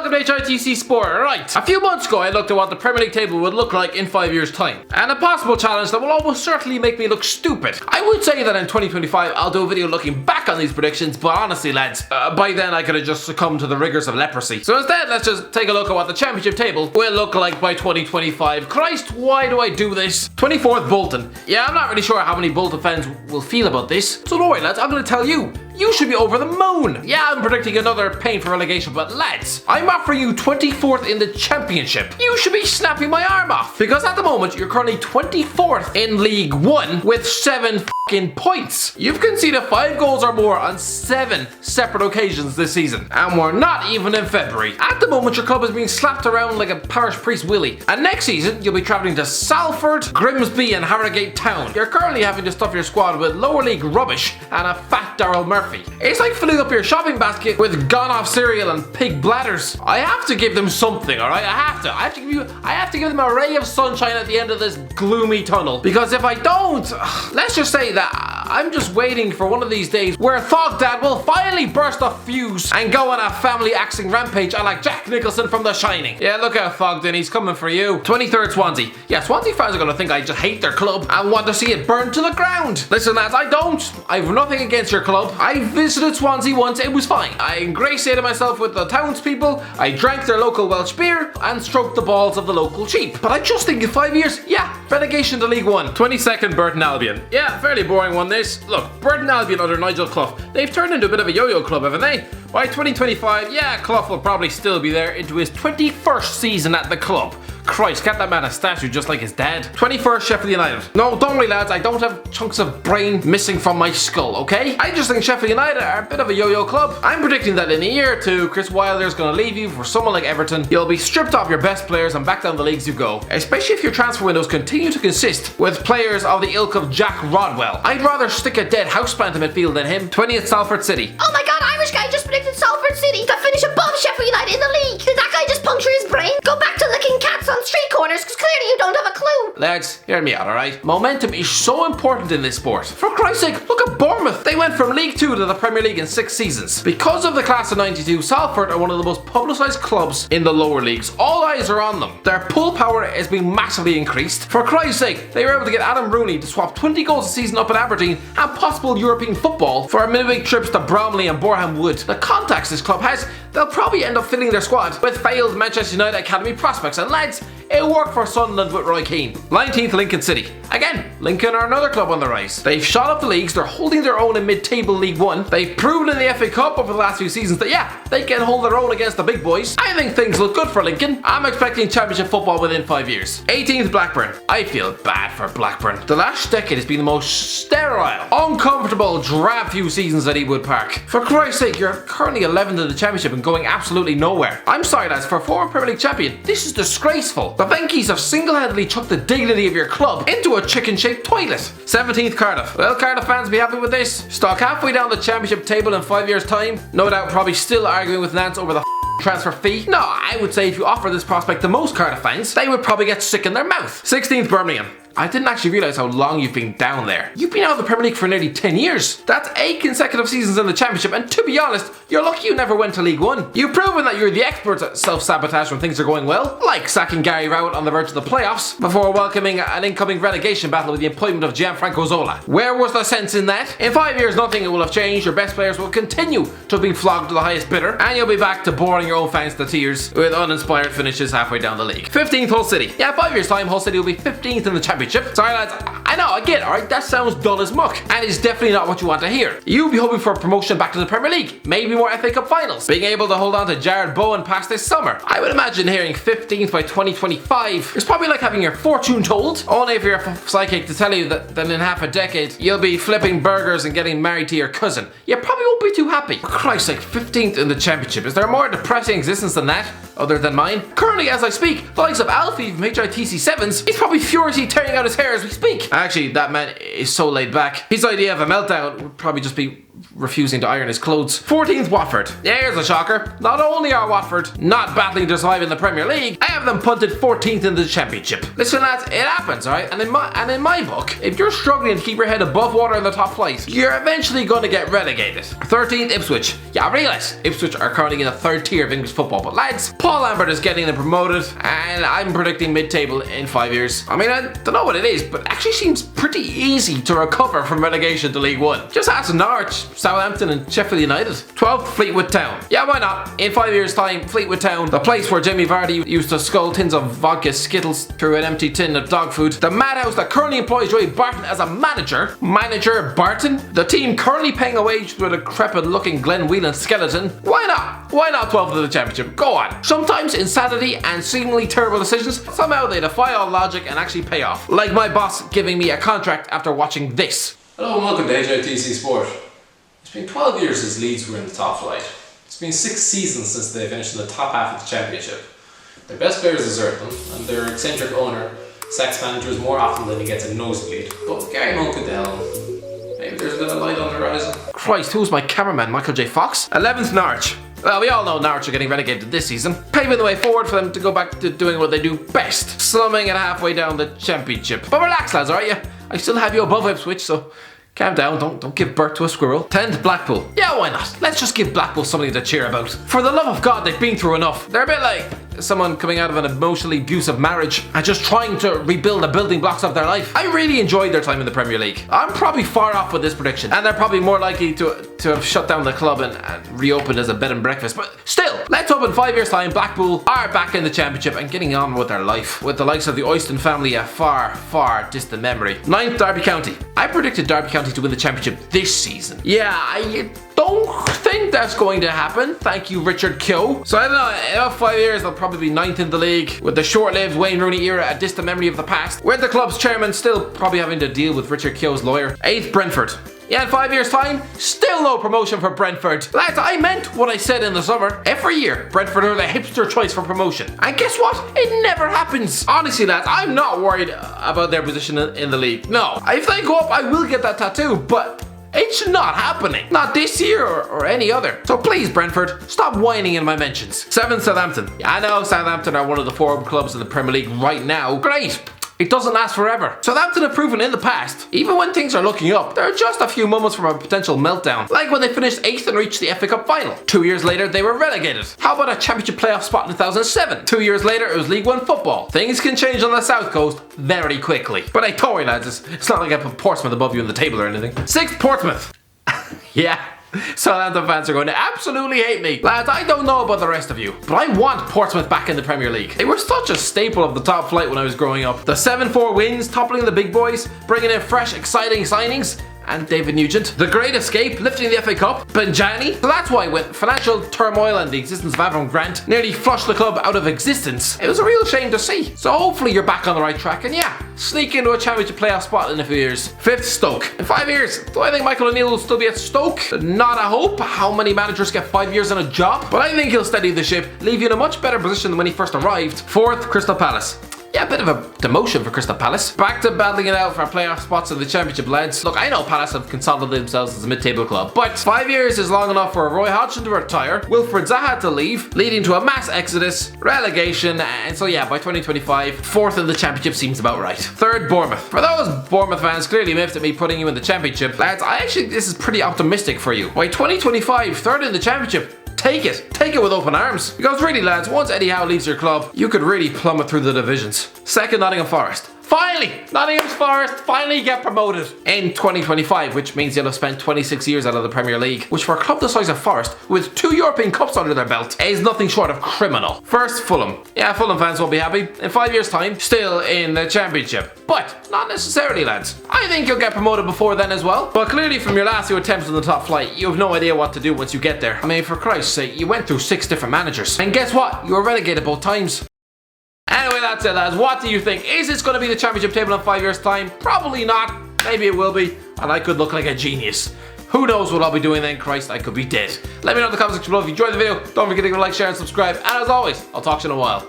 welcome to HITC Sport. Right, a few months ago I looked at what the Premier League table would look like in 5 years' time, and a possible challenge that will almost certainly make me look stupid. I would say that in 2025 I'll do a video looking back on these predictions, but honestly lads, by then I could have just succumbed to the rigors of leprosy. So instead, let's just take a look at what the Championship table will look like by 2025. Christ, why do I do this? 24th Bolton. Yeah, I'm not really sure how many Bolton fans will feel about this, so don't worry lads, I'm going to tell you. You should be over the moon. Yeah, I'm predicting another painful relegation, but lads, I'm offering you 24th in the Championship. You should be snapping my arm off, because at the moment you're currently 24th in League 1 with 7 f***ing points. You've conceded 5 goals or more on 7 separate occasions this season, and we're not even in February. At the moment your club is being slapped around like a parish priest willy, and next season you'll be travelling to Salford, Grimsby and Harrogate Town. You're currently having to stuff your squad with lower league rubbish and a fat Daryl Murphy. It's like filling up your shopping basket with gone off cereal and pig bladders. I have to give them something, alright? I have to give them a ray of sunshine at the end of this gloomy tunnel. Because if I don't, let's just say that I'm just waiting for one of these days where Thog Dad will finally burst a fuse and go on a family axing rampage like Jack Nicholson from The Shining. Yeah, look out Thogden, he's coming for you. 23rd Swansea. Yeah, Swansea fans are gonna think I just hate their club and want to see it burned to the ground. Listen lads, I don't. I've nothing against your club. I visited Swansea once, it was fine. I ingratiated myself with the townspeople, I drank their local Welsh beer, and stroked the balls of the local sheep. But I just think in 5 years, yeah, relegation to League 1. 22nd Burton Albion. Yeah, fairly boring one this. Look, Burton Albion under Nigel Clough, they've turned into a bit of a yo-yo club, haven't they? By 2025, yeah, Clough will probably still be there into his 21st season at the club. Christ, get that man a statue just like his dad. 21st Sheffield United. No, don't worry lads, I don't have chunks of brain missing from my skull, okay? I just think Sheffield United are a bit of a yo-yo club. I'm predicting that in a year or two, Chris Wilder's gonna leave you for someone like Everton. You'll be stripped off your best players and back down the leagues you go. Especially if your transfer windows continue to consist with players of the ilk of Jack Rodwell. I'd rather stick a dead houseplant in midfield than him. 20th Salford City. Oh my god, Irish guy just predicted Salford City to finish above Sheffield United in the league. Did that guy just puncture his brain? Go back to licking cats on street corners, because clearly you don't have a clue. Lads, hear me out, alright? Momentum is so important in this sport. For Christ's sake, look at Bournemouth. They went from League 2 to the Premier League in 6 seasons. Because of the class of 92, Salford are one of the most publicised clubs in the lower leagues. All eyes are on them. Their pull power has been massively increased. For Christ's sake, they were able to get Adam Rooney to swap 20 goals a season up at Aberdeen and possible European football for midweek trips to Bromley and Boreham Wood. The contacts this club has, they'll probably end up filling their squad with failed Manchester United Academy prospects. And lads, it worked for Sunderland with Roy Keane. 19th Lincoln City. Again, Lincoln are another club on the rise. They've shot up the leagues, they're holding their own in mid-table League 1. They've proven in the FA Cup over the last few seasons that yeah, they can hold their own against the big boys. I think things look good for Lincoln. I'm expecting Championship football within 5 years. 18th Blackburn. I feel bad for Blackburn. The last decade has been the most sterile, uncomfortable, drab few seasons at Ewood Park. For Christ's sake, you're currently 11th in the Championship and going absolutely nowhere. I'm sorry lads, for a former Premier League champion, this is disgraceful. The Venkies have single-handedly chucked the dignity of your club into a chicken-shaped toilet. 17th Cardiff. Well, Cardiff fans be happy with this. Stuck halfway down the Championship table in 5 years' time. No doubt probably still arguing with Nance over the transfer fee. No, I would say if you offer this prospect to most Cardiff fans, they would probably get sick in their mouth. 16th Birmingham. I didn't actually realise how long you've been down there. You've been out of the Premier League for nearly 10 years. That's 8 consecutive seasons in the Championship, and to be honest, you're lucky you never went to League 1. You've proven that you're the experts at self-sabotage when things are going well, like sacking Gary Rowett on the verge of the playoffs, before welcoming an incoming relegation battle with the appointment of Gianfranco Zola. Where was the sense in that? In 5 years, nothing will have changed. Your best players will continue to be flogged to the highest bidder, and you'll be back to boring your own fans to tears with uninspired finishes halfway down the league. 15th Hull City. Yeah, 5 years' time, Hull City will be 15th in the Championship. Sorry lads, I know, I get it, alright? That sounds dull as muck, and it's definitely not what you want to hear. You'll be hoping for a promotion back to the Premier League, maybe more FA Cup finals, being able to hold on to Jared Bowen past this summer. I would imagine hearing 15th by 2025 is probably like having your fortune told, only if you're a psychic to tell you that in half a decade you'll be flipping burgers and getting married to your cousin. You probably won't be too happy. For Christ's sake, 15th in the Championship. Is there a more depressing existence than that, other than mine? Currently, as I speak, the likes of Alfie from HITC 7s, he's probably furiously tearing out his hair as we speak. Actually, that man is so laid back. His idea of a meltdown would probably just be refusing to iron his clothes. 14th, Watford. Yeah, here's a shocker. Not only are Watford not battling to survive in the Premier League, I have them punted 14th in the Championship. Listen lads, it happens, alright? And in my book, if you're struggling to keep your head above water in the top flight, you're eventually going to get relegated. 13th, Ipswich. Yeah, I realise Ipswich are currently in the third tier of English football, but lads, Paul Lambert is getting them promoted, and I'm predicting mid-table in 5 years. I mean, I don't know what it is, but it actually seems pretty easy to recover from relegation to League One. Just ask Norwich, Southampton and Sheffield United. 12th, Fleetwood Town. Yeah, why not? In 5 years time, Fleetwood Town, the place where Jamie Vardy used to scull tins of vodka Skittles through an empty tin of dog food. The madhouse that currently employs Joey Barton as a manager. Manager Barton. The team currently paying a wage to a decrepit looking Glenn Whelan skeleton. Why not? Why not 12th of the Championship? Go on. Sometimes insanity and seemingly terrible decisions, somehow they defy all logic and actually pay off. Like my boss giving me a contract after watching this. Hello and welcome to HITC Sport. It's been 12 years since Leeds were in the top flight. It's been 6 seasons since they finished in the top half of the Championship. Their best players desert them, and their eccentric owner sacks managers more often than he gets a nosebleed. But Gary Monk at the helm. Maybe there's a bit of light on the horizon. Christ, who's my cameraman? Michael J. Fox? 11th, Norwich. Well, we all know Norwich are getting relegated this season, paving the way forward for them to go back to doing what they do best, slumming it halfway down the Championship. But relax lads, alright? I still have you above Ipswich, so calm down, don't give birth to a squirrel. 10th, Blackpool. Yeah, why not? Let's just give Blackpool something to cheer about. For the love of God, they've been through enough. They're a bit like someone coming out of an emotionally abusive marriage and just trying to rebuild the building blocks of their life. I really enjoyed their time in the Premier League. I'm probably far off with this prediction, and they're probably more likely to have shut down the club and reopened as a bed and breakfast. But still, let's hope in 5 years time Blackpool are back in the Championship and getting on with their life, with the likes of the Oyston family a far, far distant memory. 9th, Derby County. I predicted Derby County to win the Championship this season. Yeah, I don't think that's going to happen. Thank you, Richard Keogh. So I don't know, in about 5 years they'll probably be 9th in the league, with the short-lived Wayne Rooney era a distant memory of the past, with the club's chairman still probably having to deal with Richard Keogh's lawyer. 8th, Brentford. Yeah, in 5 years time, still no promotion for Brentford. Lads, I meant what I said in the summer. Every year, Brentford are the hipster choice for promotion. And guess what? It never happens. Honestly, lads, I'm not worried about their position in the league. No, if they go up, I will get that tattoo, but it's not happening. Not this year or any other. So please, Brentford, stop whining in my mentions. 7th, Southampton. Yeah, I know Southampton are one of the 4 clubs in the Premier League right now. Great. It doesn't last forever. Southampton have proven in the past, even when things are looking up, there are just a few moments from a potential meltdown. Like when they finished 8th and reached the FA Cup final. 2 years later, they were relegated. How about a Championship playoff spot in 2007? 2 years later, it was League One football. Things can change on the South Coast very quickly. But hey, don't worry lads, it's not like I put Portsmouth above you in the table or anything. 6th, Portsmouth. Yeah. Southampton fans are going to absolutely hate me. Lads, I don't know about the rest of you, but I want Portsmouth back in the Premier League. They were such a staple of the top flight when I was growing up. The 7-4 wins, toppling the big boys, bringing in fresh, exciting signings, and David Nugent. The Great Escape, lifting the FA Cup, Benjani. So that's why when financial turmoil and the existence of Avram Grant nearly flushed the club out of existence, it was a real shame to see. So hopefully you're back on the right track and yeah, sneak into a Championship playoff spot in a few years. 5th, Stoke. In 5 years, do I think Michael O'Neill will still be at Stoke? Not a hope. How many managers get 5 years on a job? But I think he'll steady the ship, leave you in a much better position than when he first arrived. 4th, Crystal Palace. Yeah, a bit of a demotion for Crystal Palace. Back to battling it out for playoff spots in the Championship, lads. Look, I know Palace have consolidated themselves as a mid-table club, but 5 years is long enough for Roy Hodgson to retire, Wilfred Zaha to leave, leading to a mass exodus, relegation, and so yeah, by 2025, 4th in the Championship seems about right. 3rd, Bournemouth. For those Bournemouth fans clearly miffed at me putting you in the Championship, lads, this is pretty optimistic for you. By 2025, 3rd in the Championship. Take it with open arms. Because really lads, once Eddie Howe leaves your club, you could really plummet through the divisions. 2nd, Nottingham Forest. Finally, Nottingham Forest finally get promoted in 2025, which means you'll have spent 26 years out of the Premier League, which for a club the size of Forest, with 2 European Cups under their belt, is nothing short of criminal. 1st, Fulham. Yeah, Fulham fans won't be happy. In 5 years time, still in the Championship. But not necessarily, lads. I think you'll get promoted before then as well. But clearly from your last 2 attempts on the top flight, you have no idea what to do once you get there. I mean, for Christ's sake, you went through 6 different managers. And guess what? You were relegated both times. Anyway, that's it lads. What do you think? Is this going to be the Championship table in 5 years time? Probably not. Maybe it will be. And I could look like a genius. Who knows what I'll be doing then? Christ, I could be dead. Let me know in the comments section below if you enjoyed the video. Don't forget to give it a like, share and subscribe. And as always, I'll talk to you in a while.